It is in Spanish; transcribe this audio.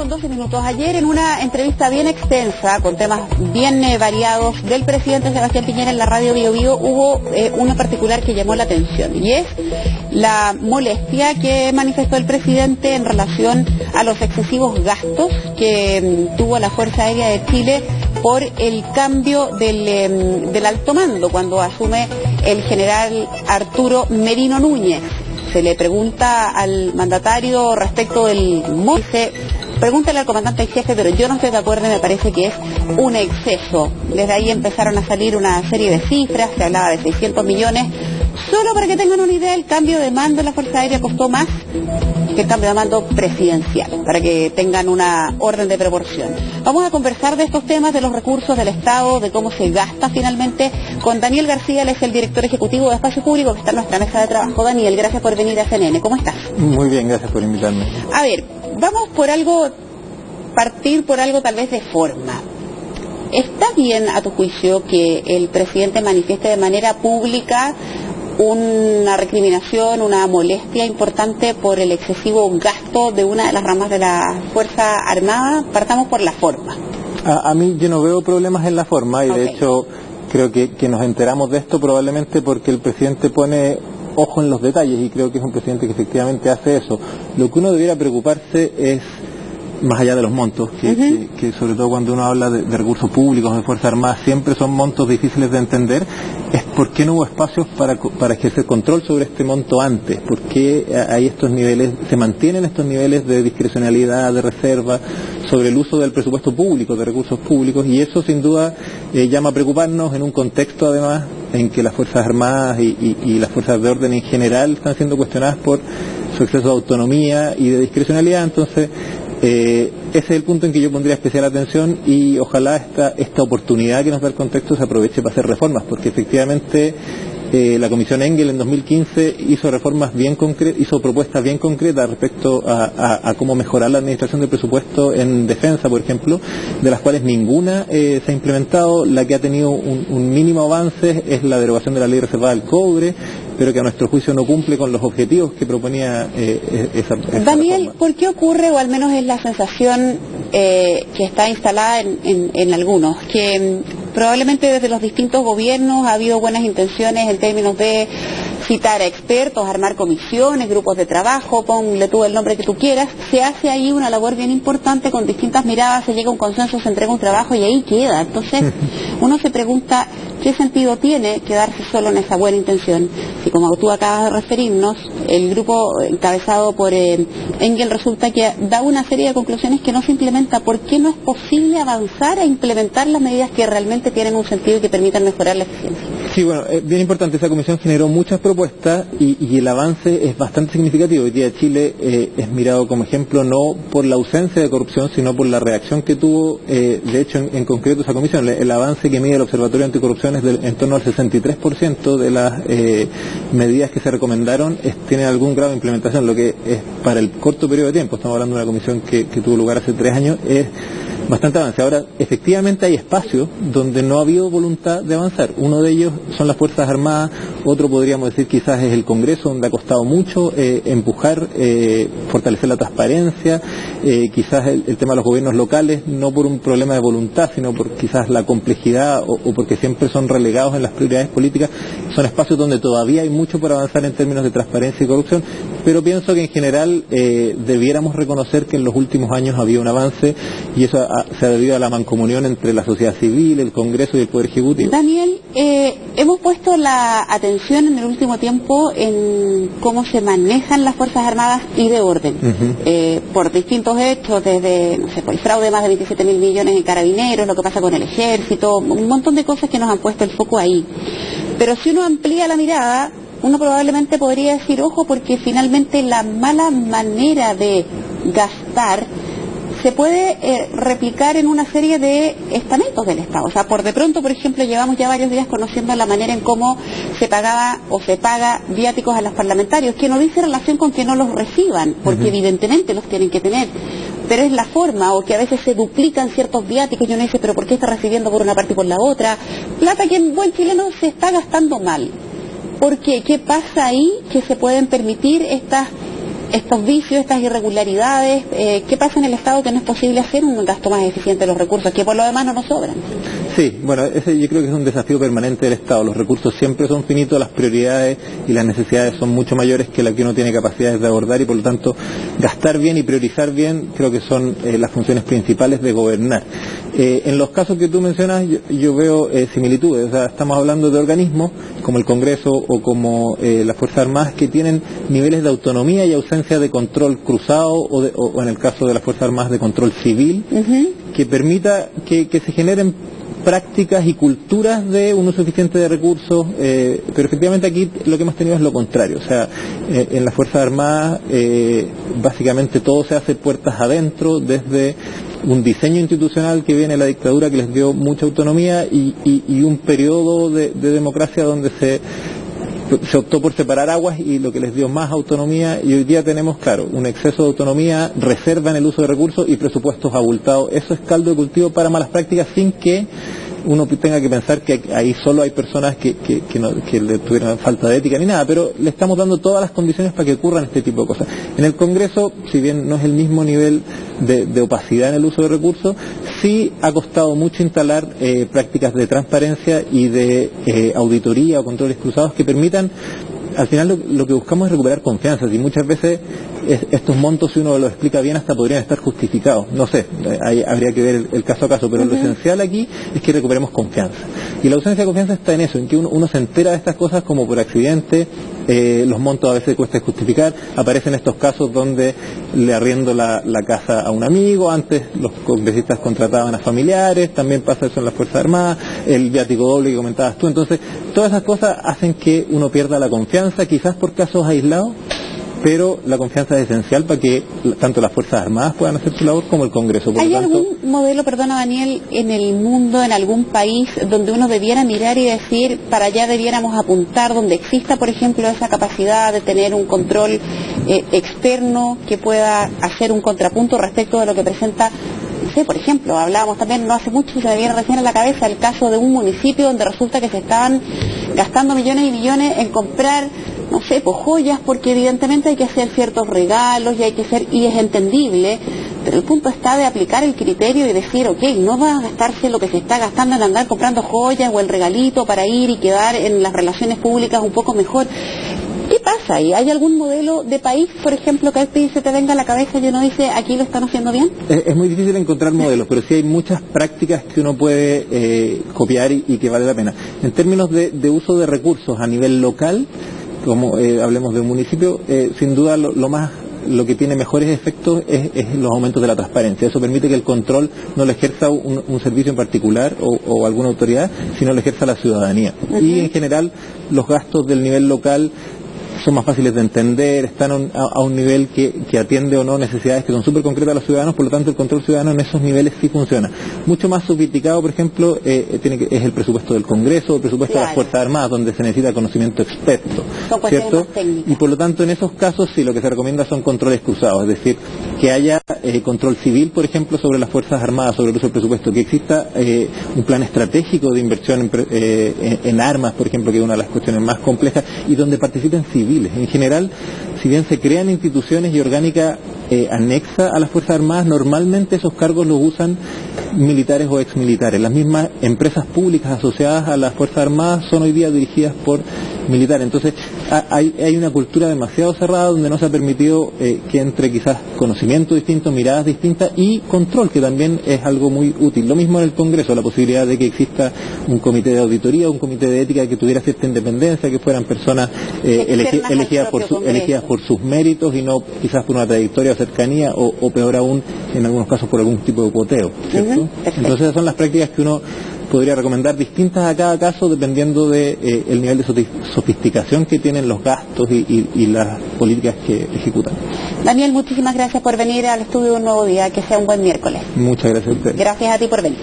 7:12. Ayer, en una entrevista bien extensa, con temas bien variados del presidente Sebastián Piñera en la radio Bio Bio, hubo uno particular que llamó la atención, y es la molestia que manifestó el presidente en relación a los excesivos gastos que tuvo la Fuerza Aérea de Chile por el cambio del alto mando, cuando asume el general Arturo Merino Núñez. Se le pregunta al mandatario respecto del monto, dice: pregúntale al comandante en jefe, pero yo no estoy de acuerdo y me parece que es un exceso. Desde ahí empezaron a salir una serie de cifras, se hablaba de 600 millones. Solo para que tengan una idea, el cambio de mando en la Fuerza Aérea costó más que el cambio de mando presidencial, para que tengan una orden de proporción. Vamos a conversar de estos temas, de los recursos del Estado, de cómo se gasta finalmente, con Daniel García. Él es el director ejecutivo de Espacio Público, que está en nuestra mesa de trabajo. Daniel, gracias por venir a CNN. ¿Cómo estás? Muy bien, gracias por invitarme. A ver, vamos partir por algo tal vez de forma. ¿Está bien, a tu juicio, que el presidente manifieste de manera pública una recriminación, una molestia importante por el excesivo gasto de una de las ramas de la Fuerza Armada? Partamos por la forma. A mí yo no veo problemas en la forma, y de hecho creo que nos enteramos de esto probablemente porque el presidente pone ojo en los detalles, y creo que es un presidente que efectivamente hace eso. Lo que uno debiera preocuparse es, más allá de los montos, que sobre todo cuando uno habla de recursos públicos, de Fuerzas Armadas, siempre son montos difíciles de entender, es por qué no hubo espacios para ejercer control sobre este monto antes, por qué hay estos niveles, se mantienen estos niveles de discrecionalidad, de reserva, sobre el uso del presupuesto público, de recursos públicos, y eso sin duda llama a preocuparnos en un contexto además en que las Fuerzas Armadas y las Fuerzas de Orden en general están siendo cuestionadas por su exceso de autonomía y de discrecionalidad. Entonces ese es el punto en que yo pondría especial atención, y ojalá esta oportunidad que nos da el contexto se aproveche para hacer reformas, porque efectivamente la Comisión Engel en 2015 hizo propuestas bien concretas respecto a cómo mejorar la administración del presupuesto en defensa, por ejemplo, de las cuales ninguna se ha implementado. La que ha tenido un mínimo avance es la derogación de la ley reservada del cobre, pero que a nuestro juicio no cumple con los objetivos que proponía esa Daniel, reforma. ¿por qué ocurre, o al menos es la sensación que está instalada en algunos, que probablemente desde los distintos gobiernos ha habido buenas intenciones en términos de citar a expertos, armar comisiones, grupos de trabajo, ponle tú el nombre que tú quieras, se hace ahí una labor bien importante con distintas miradas, se llega a un consenso, se entrega un trabajo y ahí queda? Entonces uno se pregunta, ¿qué sentido tiene quedarse solo en esa buena intención? Si, como tú acabas de referirnos, el grupo encabezado por Engel resulta que da una serie de conclusiones que no se implementa, ¿por qué no es posible avanzar a implementar las medidas que realmente tienen un sentido y que permitan mejorar la eficiencia? Sí, bueno, bien importante, esa comisión generó muchas propuestas y el avance es bastante significativo. Hoy día Chile es mirado como ejemplo no por la ausencia de corrupción, sino por la reacción que tuvo, de hecho en concreto esa comisión. El avance que mide el Observatorio Anticorrupción es en torno al 63% de las medidas que se recomendaron tienen algún grado de implementación, lo que es para el corto periodo de tiempo, estamos hablando de una comisión que tuvo lugar hace 3 años, es bastante avance. Ahora, efectivamente hay espacios donde no ha habido voluntad de avanzar. Uno de ellos son las Fuerzas Armadas, otro podríamos decir quizás es el Congreso, donde ha costado mucho empujar, fortalecer la transparencia, quizás el tema de los gobiernos locales, no por un problema de voluntad, sino por quizás la complejidad o porque siempre son relegados en las prioridades políticas. Son espacios donde todavía hay mucho por avanzar en términos de transparencia y corrupción, pero pienso que en general debiéramos reconocer que en los últimos años había un avance, y eso se ha debido a la mancomunión entre la sociedad civil, el Congreso y el Poder Ejecutivo. Daniel, hemos puesto la atención en el último tiempo en cómo se manejan las Fuerzas Armadas y de orden, por distintos hechos, desde, no sé, por el fraude de más de 27.000 millones en Carabineros, lo que pasa con el Ejército, un montón de cosas que nos han puesto el foco ahí. Pero si uno amplía la mirada, uno probablemente podría decir, ojo, porque finalmente la mala manera de gastar se puede replicar en una serie de estamentos del Estado. O sea, por de pronto, por ejemplo, llevamos ya varios días conociendo la manera en cómo se pagaba o se paga viáticos a los parlamentarios, que no dice relación con que no los reciban, porque evidentemente los tienen que tener, pero es la forma, o que a veces se duplican ciertos viáticos y uno dice, pero ¿por qué está recibiendo por una parte y por la otra? Plata que en buen chileno se está gastando mal. ¿Por qué? ¿Qué pasa ahí que se pueden permitir estas estos vicios, estas irregularidades, ¿qué pasa en el Estado que no es posible hacer un gasto más eficiente de los recursos, que por lo demás no nos sobran? Sí, bueno, ese yo creo que es un desafío permanente del Estado. Los recursos siempre son finitos, las prioridades y las necesidades son mucho mayores que las que uno tiene capacidades de abordar y por lo tanto gastar bien y priorizar bien creo que son las funciones principales de gobernar. En los casos que tú mencionas yo veo similitudes, o sea, estamos hablando de organismos como el Congreso o como las Fuerzas Armadas que tienen niveles de autonomía y ausencia de control cruzado o en el caso de las Fuerzas Armadas de control civil, que permita que se generen prácticas y culturas de un uso eficiente de recursos, pero efectivamente aquí lo que hemos tenido es lo contrario, o sea, en las Fuerzas Armadas básicamente todo se hace puertas adentro, desde un diseño institucional que viene de la dictadura que les dio mucha autonomía y un periodo de democracia donde se optó por separar aguas y lo que les dio más autonomía, y hoy día tenemos, claro, un exceso de autonomía, reserva en el uso de recursos y presupuestos abultados. Eso es caldo de cultivo para malas prácticas sin que uno tenga que pensar que ahí solo hay personas que le tuvieran falta de ética ni nada, pero le estamos dando todas las condiciones para que ocurran este tipo de cosas. En el Congreso, si bien no es el mismo nivel de opacidad en el uso de recursos, sí ha costado mucho instalar prácticas de transparencia y de auditoría o controles cruzados que permitan. Al final lo que buscamos es recuperar confianza, y muchas veces estos montos, si uno lo explica bien, hasta podrían estar justificados. No sé, ahí habría que ver el caso a caso, pero lo esencial aquí es que recuperemos confianza. Y la ausencia de confianza está en eso, en que uno se entera de estas cosas como por accidente, los montos a veces cuesta justificar, aparecen estos casos donde le arriendo la casa a un amigo, antes los congresistas contrataban a familiares, también pasa eso en las Fuerzas Armadas, el viático doble que comentabas tú, entonces todas esas cosas hacen que uno pierda la confianza, quizás por casos aislados, pero la confianza es esencial para que tanto las Fuerzas Armadas puedan hacer su labor como el Congreso. ¿Hay algún modelo, perdona Daniel, en el mundo, en algún país, donde uno debiera mirar y decir, para allá debiéramos apuntar, donde exista, por ejemplo, esa capacidad de tener un control externo que pueda hacer un contrapunto respecto de lo que presenta? No sé, por ejemplo, hablábamos también no hace mucho, se me viene recién a la cabeza el caso de un municipio donde resulta que se estaban gastando millones y millones en comprar, no sé, pues joyas, porque evidentemente hay que hacer ciertos regalos y es entendible, pero el punto está de aplicar el criterio y decir, ok, no va a gastarse lo que se está gastando en andar comprando joyas o el regalito para ir y quedar en las relaciones públicas un poco mejor. ¿Qué pasa ahí? ¿Hay algún modelo de país, por ejemplo, que a ti se te venga a la cabeza y uno dice, aquí lo están haciendo bien? Es muy difícil encontrar modelos, pero sí hay muchas prácticas que uno puede copiar y que vale la pena. En términos de uso de recursos a nivel local, como hablemos de un municipio, sin duda lo que tiene mejores efectos es los aumentos de la transparencia. Eso permite que el control no lo ejerza un servicio en particular o alguna autoridad, sino lo ejerza la ciudadanía. Y en general los gastos del nivel local son más fáciles de entender, están a un nivel que atiende o no necesidades que son súper concretas a los ciudadanos, por lo tanto el control ciudadano en esos niveles sí funciona. Mucho más sofisticado, por ejemplo, es el presupuesto del Congreso, el presupuesto de las Fuerzas Armadas, donde se necesita conocimiento experto, ¿cierto? Y por lo tanto en esos casos sí lo que se recomienda son controles cruzados, es decir, que haya control civil, por ejemplo, sobre las Fuerzas Armadas, sobre el uso del presupuesto, que exista un plan estratégico de inversión en armas, por ejemplo, que es una de las cuestiones más complejas, y donde participen civiles. En general, si bien se crean instituciones y orgánica anexa a las Fuerzas Armadas, normalmente esos cargos los usan militares o exmilitares. Las mismas empresas públicas asociadas a las Fuerzas Armadas son hoy día dirigidas por militares. Entonces hay una cultura demasiado cerrada donde no se ha permitido que entre quizás conocimiento distinto, miradas distintas y control, que también es algo muy útil. Lo mismo en el Congreso, la posibilidad de que exista un comité de auditoría, un comité de ética que tuviera cierta independencia, que fueran personas elegidas por sus méritos y no quizás por una trayectoria o cercanía o peor aún en algunos casos por algún tipo de cuoteo, ¿cierto? Entonces esas son las prácticas que uno podría recomendar, distintas a cada caso dependiendo de el nivel de sofisticación que tienen los gastos y las políticas que ejecutan. Daniel, muchísimas gracias por venir al estudio de Un Nuevo Día, que sea un buen miércoles. Muchas gracias a usted. Gracias a ti por venir.